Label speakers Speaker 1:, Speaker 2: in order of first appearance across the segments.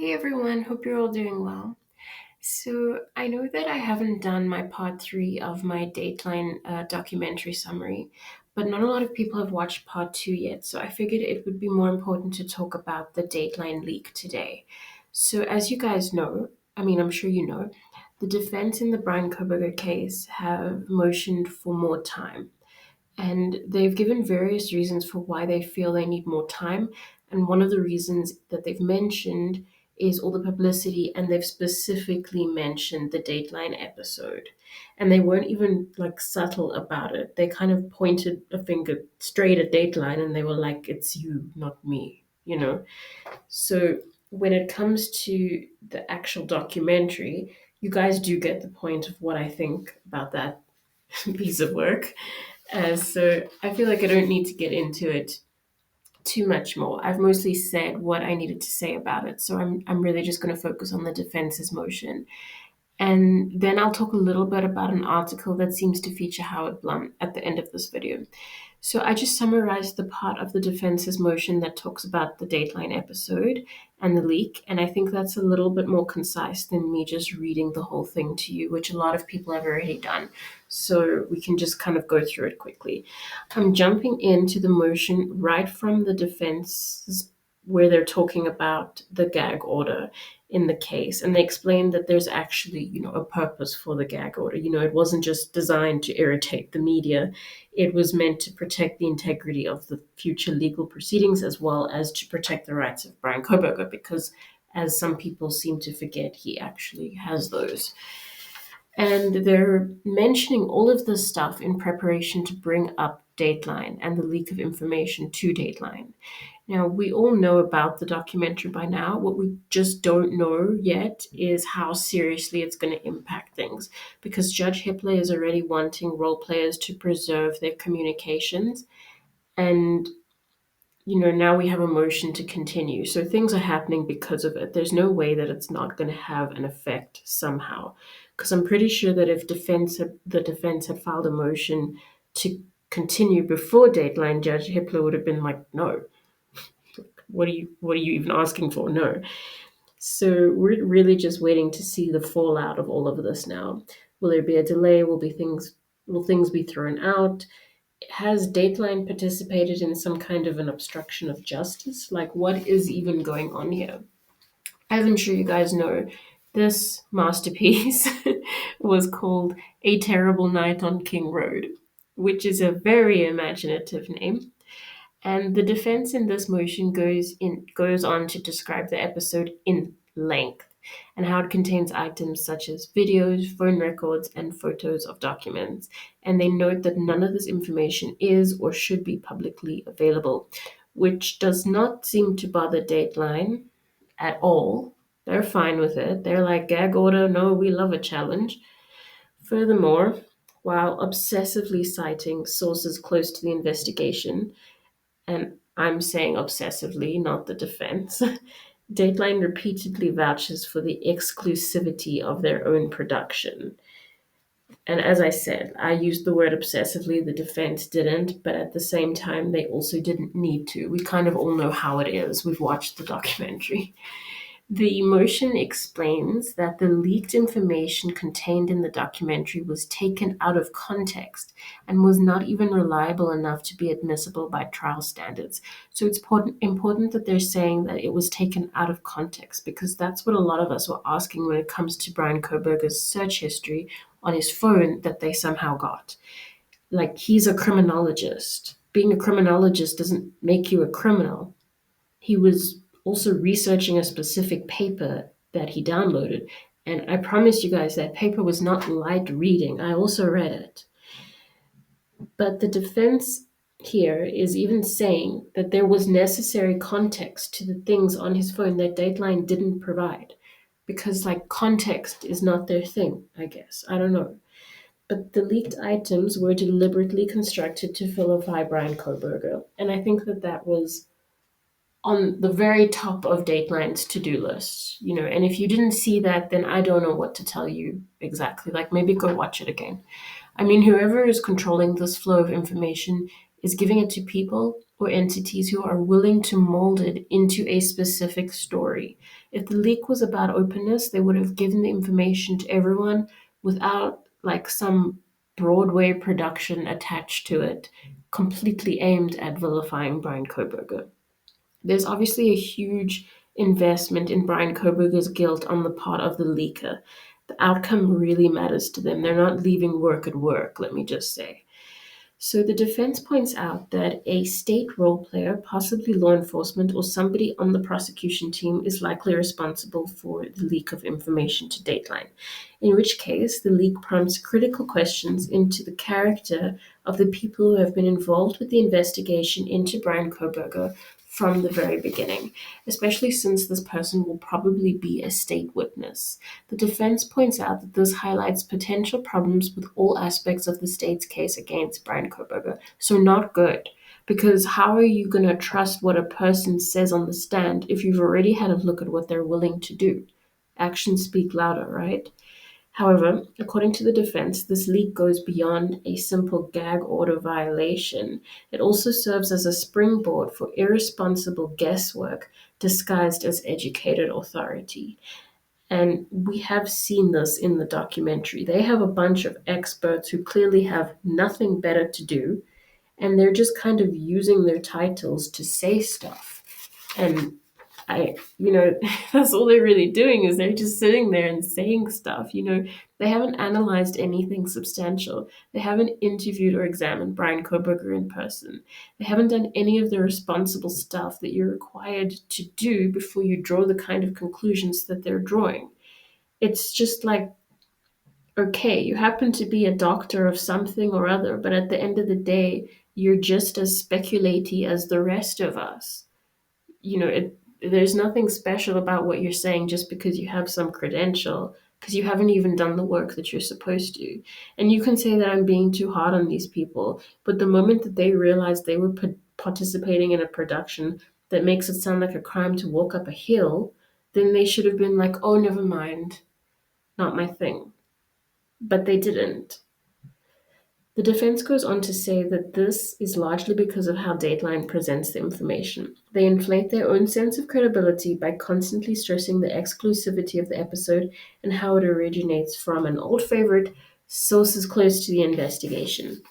Speaker 1: Hey everyone, hope you're all doing well. So, I know that I haven't done my part three of my Dateline documentary summary, but not a lot of people have watched part two yet, so I figured it would be more important to talk about the Dateline leak today. So, as you guys know, I'm sure you know, the defense in the Brian Koberger case have motioned for more time. And they've given various reasons for why they feel they need more time. And one of the reasons that they've mentioned is all the publicity, and they've specifically mentioned the Dateline episode. And they weren't even like subtle about it. They kind of pointed a finger straight at Dateline and they were like, it's you, not me. So when it comes to the actual documentary, you guys do get the point of what I think about that piece of work. So I feel like I don't need to get into it too much more. I've mostly said what I needed to say about it. So I'm really just going to focus on the defense's motion. And then I'll talk a little bit about an article that seems to feature Howard Blum at the end of this video. So I just summarized the part of the defense's motion that talks about the Dateline episode and the leak, and I think that's a little bit more concise than me just reading the whole thing to you, which a lot of people have already done. So we can just kind of go through it quickly. I'm jumping into the motion right from the defense where they're talking about the gag order in the case, and they explain that there's actually a purpose for the gag order. It wasn't just designed to irritate the media. It was meant to protect the integrity of the future legal proceedings as well as to protect the rights of Brian Koberger, because as some people seem to forget, he actually has those. And they're mentioning all of this stuff in preparation to bring up Dateline and the leak of information to Dateline. Now, we all know about the documentary by now. What we just don't know yet is how seriously it's going to impact things, because Judge Hippler is already wanting role players to preserve their communications. And now we have a motion to continue. So things are happening because of it. There's no way that it's not going to have an effect somehow. Because I'm pretty sure that if the defense had filed a motion to continue before Dateline, Judge Hippler would have been like, no, what are you even asking for? No. So we're really just waiting to see the fallout of all of this now. Will there be a delay? Will things be thrown out? Has Dateline participated in some kind of an obstruction of justice? Like, what is even going on here? As I'm sure you guys know, this masterpiece was called A Terrible Night on King Road, which is a very imaginative name. And the defense in this motion goes on to describe the episode in length and how it contains items such as videos, phone records, and photos of documents. And they note that none of this information is or should be publicly available, which does not seem to bother Dateline at all. They're fine with it. They're like, gag order, no, we love a challenge. Furthermore, while obsessively citing sources close to the investigation, and I'm saying obsessively, not the defense, Dateline repeatedly vouches for the exclusivity of their own production. And as I said, I used the word obsessively, the defense didn't, but at the same time, they also didn't need to. We kind of all know how it is. We've watched the documentary. The motion explains that the leaked information contained in the documentary was taken out of context and was not even reliable enough to be admissible by trial standards. So it's important that they're saying that it was taken out of context, because that's what a lot of us were asking when it comes to Brian Koberger's search history on his phone that they somehow got. Like, he's a criminologist. Being a criminologist doesn't make you a criminal. He was also researching a specific paper that he downloaded. And I promise you guys that paper was not light reading. I also read it. But the defense here is even saying that there was necessary context to the things on his phone that Dateline didn't provide. Because, like, context is not their thing, I guess. I don't know. But the leaked items were deliberately constructed to vilify Brian Koberger. And I think that that was on the very top of Dateline's to-do list, and if you didn't see that, then I don't know what to tell you exactly. Like, maybe go watch it again. I mean, whoever is controlling this flow of information is giving it to people or entities who are willing to mold it into a specific story. If the leak was about openness, they would have given the information to everyone without like some Broadway production attached to it, completely aimed at vilifying Brian Koberger. There's obviously a huge investment in Brian Koberger's guilt on the part of the leaker. The outcome really matters to them. They're not leaving work at work, let me just say. So the defense points out that a state role player, possibly law enforcement or somebody on the prosecution team, is likely responsible for the leak of information to Dateline, in which case the leak prompts critical questions into the character of the people who have been involved with the investigation into Brian Koberger from the very beginning, especially since this person will probably be a state witness. The defense points out that this highlights potential problems with all aspects of the state's case against Brian Koberger. So, not good. Because how are you going to trust what a person says on the stand if you've already had a look at what they're willing to do? Actions speak louder, right? However, according to the defense, this leak goes beyond a simple gag order violation. It also serves as a springboard for irresponsible guesswork disguised as educated authority. And we have seen this in the documentary. They have a bunch of experts who clearly have nothing better to do, and they're just kind of using their titles to say stuff. And that's all they're really doing is they're just sitting there and saying stuff. They haven't analyzed anything substantial. They haven't interviewed or examined Brian Koberger in person. They haven't done any of the responsible stuff that you're required to do before you draw the kind of conclusions that they're drawing. It's just like, okay, you happen to be a doctor of something or other, but at the end of the day, you're just as speculatey as the rest of us. There's nothing special about what you're saying just because you have some credential, because you haven't even done the work that you're supposed to. And you can say that I'm being too hard on these people, but the moment that they realized they were participating in a production that makes it sound like a crime to walk up a hill, then they should have been like, oh, never mind, not my thing. But they didn't. The defense goes on to say that this is largely because of how Dateline presents the information. They inflate their own sense of credibility by constantly stressing the exclusivity of the episode and how it originates from an old favorite, sources close to the investigation.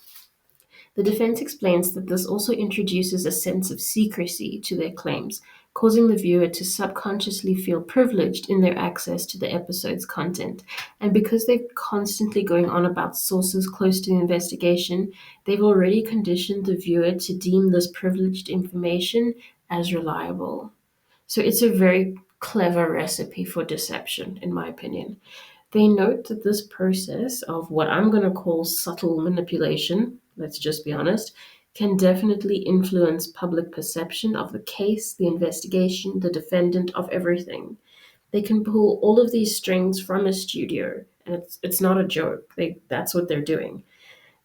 Speaker 1: The defense explains that this also introduces a sense of secrecy to their claims, causing the viewer to subconsciously feel privileged in their access to the episode's content. And because they're constantly going on about sources close to the investigation, they've already conditioned the viewer to deem this privileged information as reliable. So it's a very clever recipe for deception, in my opinion. They note that this process of what I'm going to call subtle manipulation, let's just be honest, can definitely influence public perception of the case, the investigation, the defendant, of everything. They can pull all of these strings from a studio, and it's not a joke. That's what they're doing.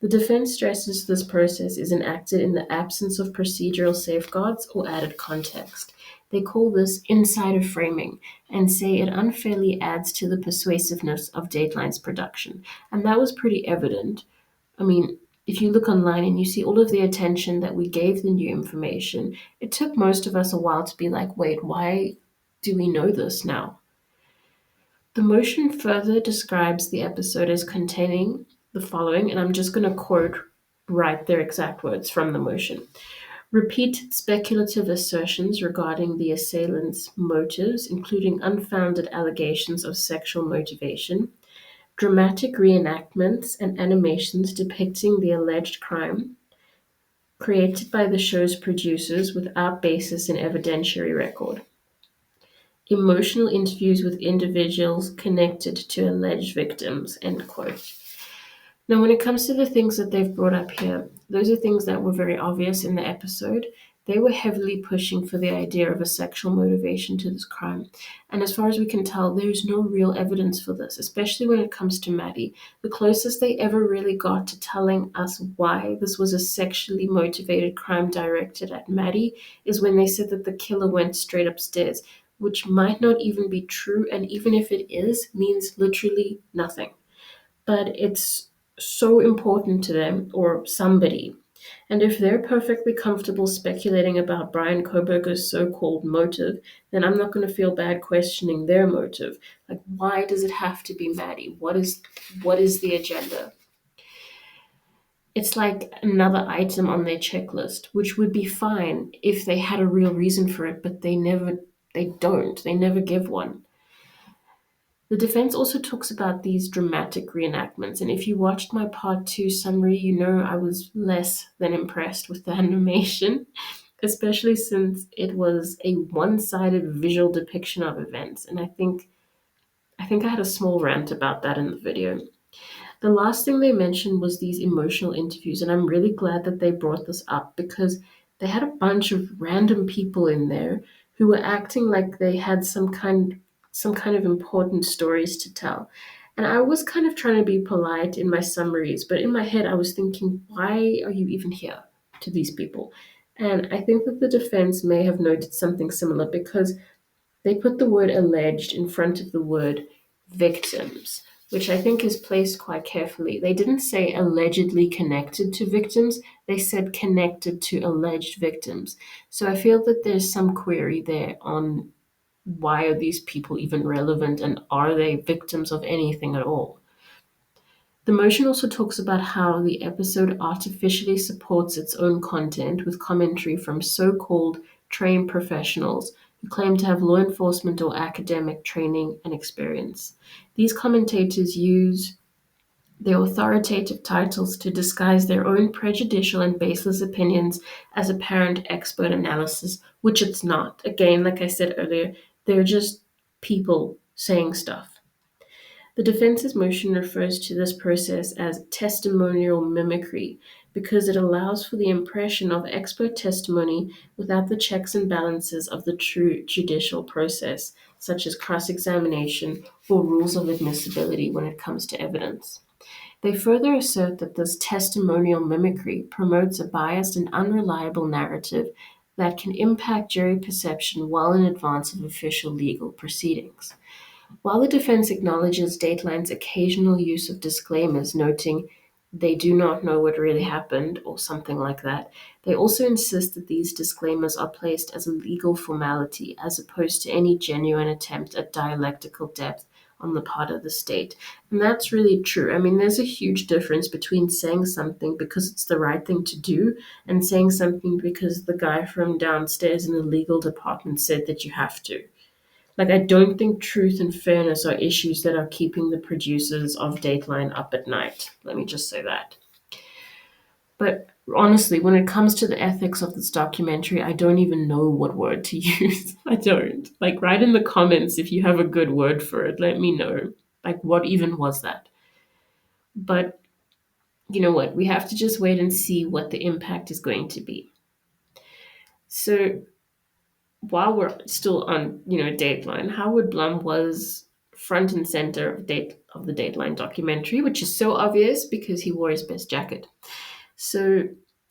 Speaker 1: The defense stresses this process is enacted in the absence of procedural safeguards or added context. They call this insider framing and say it unfairly adds to the persuasiveness of Dateline's production. And that was pretty evident. I mean, if you look online and you see all of the attention that we gave the new information, it took most of us a while to be like, wait, why do we know this now? The motion further describes the episode as containing the following, and I'm just going to quote right their exact words from the motion. Repeated speculative assertions regarding the assailant's motives, including unfounded allegations of sexual motivation, dramatic reenactments and animations depicting the alleged crime, created by the show's producers without basis in evidentiary record. Emotional interviews with individuals connected to alleged victims, end quote. Now, when it comes to the things that they've brought up here, those are things that were very obvious in the episode. They were heavily pushing for the idea of a sexual motivation to this crime. And as far as we can tell, there's no real evidence for this, especially when it comes to Maddie. The closest they ever really got to telling us why this was a sexually motivated crime directed at Maddie is when they said that the killer went straight upstairs, which might not even be true, and even if it is, means literally nothing. But it's so important to them, or somebody. And if they're perfectly comfortable speculating about Brian Koberger's so called motive, then I'm not going to feel bad questioning their motive. Like, why does it have to be Maddie? What is the agenda? It's like another item on their checklist, which would be fine if they had a real reason for it, but they never give one. The defense also talks about these dramatic reenactments, and if you watched my part 2 summary, you know I was less than impressed with the animation, especially since it was a one-sided visual depiction of events, and I think I had a small rant about that in the video. The last thing they mentioned was these emotional interviews, and I'm really glad that they brought this up because they had a bunch of random people in there who were acting like they had some kind of important stories to tell. And I was kind of trying to be polite in my summaries, but in my head I was thinking, why are you even here to these people? And I think that the defense may have noted something similar because they put the word alleged in front of the word victims, which I think is placed quite carefully. They didn't say allegedly connected to victims, they said connected to alleged victims. So I feel that there's some query there on why are these people even relevant and are they victims of anything at all? The motion also talks about how the episode artificially supports its own content with commentary from so called trained professionals who claim to have law enforcement or academic training and experience. These commentators use their authoritative titles to disguise their own prejudicial and baseless opinions as apparent expert analysis, which it's not. Again, like I said earlier, they're just people saying stuff. The defense's motion refers to this process as testimonial mimicry because it allows for the impression of expert testimony without the checks and balances of the true judicial process, such as cross examination or rules of admissibility when it comes to evidence. They further assert that this testimonial mimicry promotes a biased and unreliable narrative that can impact jury perception well in advance of official legal proceedings. While the defense acknowledges Dateline's occasional use of disclaimers noting they do not know what really happened or something like that, they also insist that these disclaimers are placed as a legal formality as opposed to any genuine attempt at dialectical depth on the part of the state. And that's really true. I mean, there's a huge difference between saying something because it's the right thing to do and saying something because the guy from downstairs in the legal department said that you have to. Like, I don't think truth and fairness are issues that are keeping the producers of Dateline up at night. Let me just say that. But honestly, when it comes to the ethics of this documentary, I don't even know what word to use. I don't. Like, write in the comments if you have a good word for it. Let me know. Like, what even was that? But you know what? We have to just wait and see what the impact is going to be. So while we're still on, Dateline, Howard Blum was front and center of the Dateline documentary, which is so obvious because he wore his best jacket. So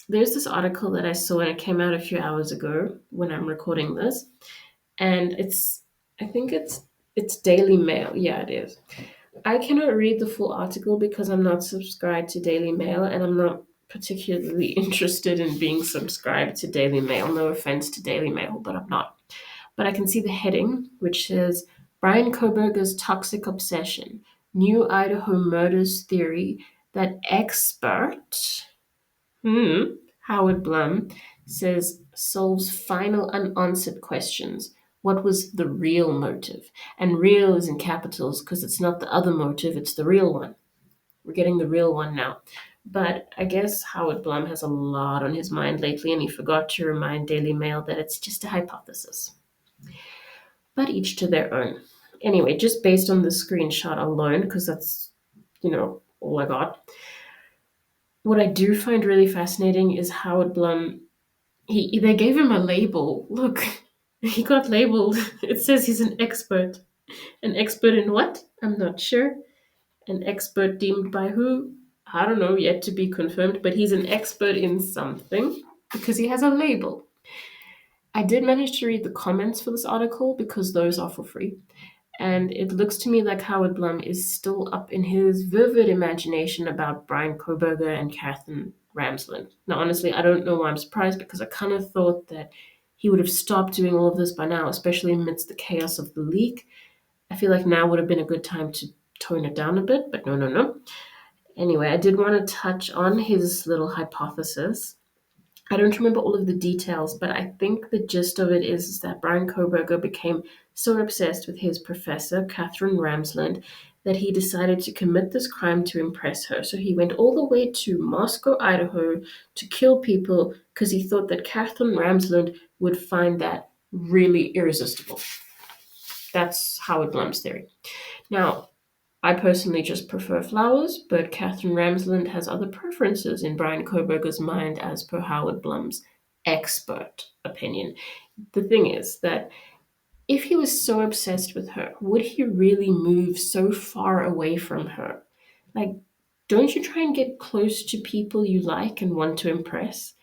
Speaker 1: there's this article that I saw and it came out a few hours ago when I'm recording this, and I think it's Daily Mail. Yeah, it is. I cannot read the full article because I'm not subscribed to Daily Mail and I'm not particularly interested in being subscribed to Daily Mail. No offense to Daily Mail, but I'm not. But I can see the heading, which says Brian Koberger's toxic obsession, new Idaho murders theory that expert Howard Blum says solves final unanswered questions. What was the real motive? And real is in capitals because it's not the other motive, it's the real one. We're getting the real one now. But I guess Howard Blum has a lot on his mind lately, and he forgot to remind Daily Mail that it's just a hypothesis. But each to their own. Anyway, just based on the screenshot alone, because that's, all I got. What I do find really fascinating is Howard Blum. They gave him a label. Look, he got labeled. It says he's an expert. An expert in what? I'm not sure. An expert deemed by who? I don't know, yet to be confirmed, but he's an expert in something because he has a label. I did manage to read the comments for this article because those are for free. And it looks to me like Howard Blum is still up in his vivid imagination about Brian Koberger and Ramsland. Now, honestly, I don't know why I'm surprised because I kind of thought that he would have stopped doing all of this by now, especially amidst the chaos of the leak. I feel like now would have been a good time to tone it down a bit, but no, no, no. Anyway, I did want to touch on his little hypothesis. I don't remember all of the details, but I think the gist of it is that Brian Koberger became so obsessed with his professor, Catherine Ramsland, that he decided to commit this crime to impress her. So he went all the way to Moscow, Idaho to kill people because he thought that Catherine Ramsland would find that really irresistible. That's Howard Blum's theory. Now, I personally just prefer flowers, but Catherine Ramsland has other preferences in Brian Koberger's mind, as per Howard Blum's expert opinion. The thing is that if he was so obsessed with her, would he really move so far away from her? Like, don't you try and get close to people you like and want to impress?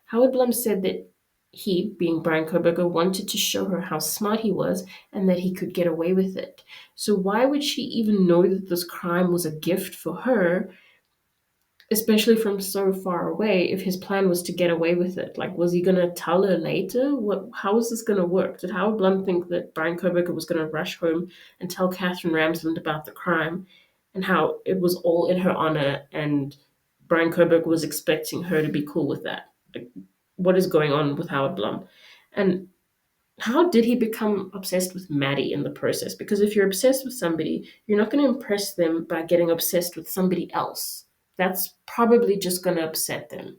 Speaker 1: Howard Blum said that he, being Brian Koberger, wanted to show her how smart he was and that he could get away with it. So why would she even know that this crime was a gift for her, especially from so far away, if his plan was to get away with it? Like, was he going to tell her later? How was this going to work? Did Howard Blum think that Brian Koberger was going to rush home and tell Catherine Ramsland about the crime and how it was all in her honor and Brian Koberger was expecting her to be cool with that? Like, what is going on with Howard Blum? And how did he become obsessed with Maddie in the process? Because if you're obsessed with somebody, you're not going to impress them by getting obsessed with somebody else. That's probably just going to upset them.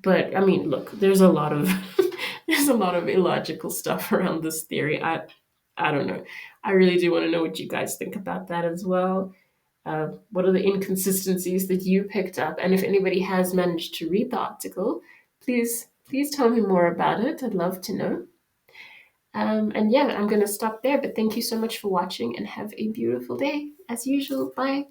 Speaker 1: But I mean, look, there's a lot of there's a lot of illogical stuff around this theory. I don't know. I really do want to know what you guys think about that as well. What are the inconsistencies that you picked up? And if anybody has managed to read the article, please tell me more about it. I'd love to know. And yeah, I'm going to stop there. But thank you so much for watching and have a beautiful day as usual. Bye.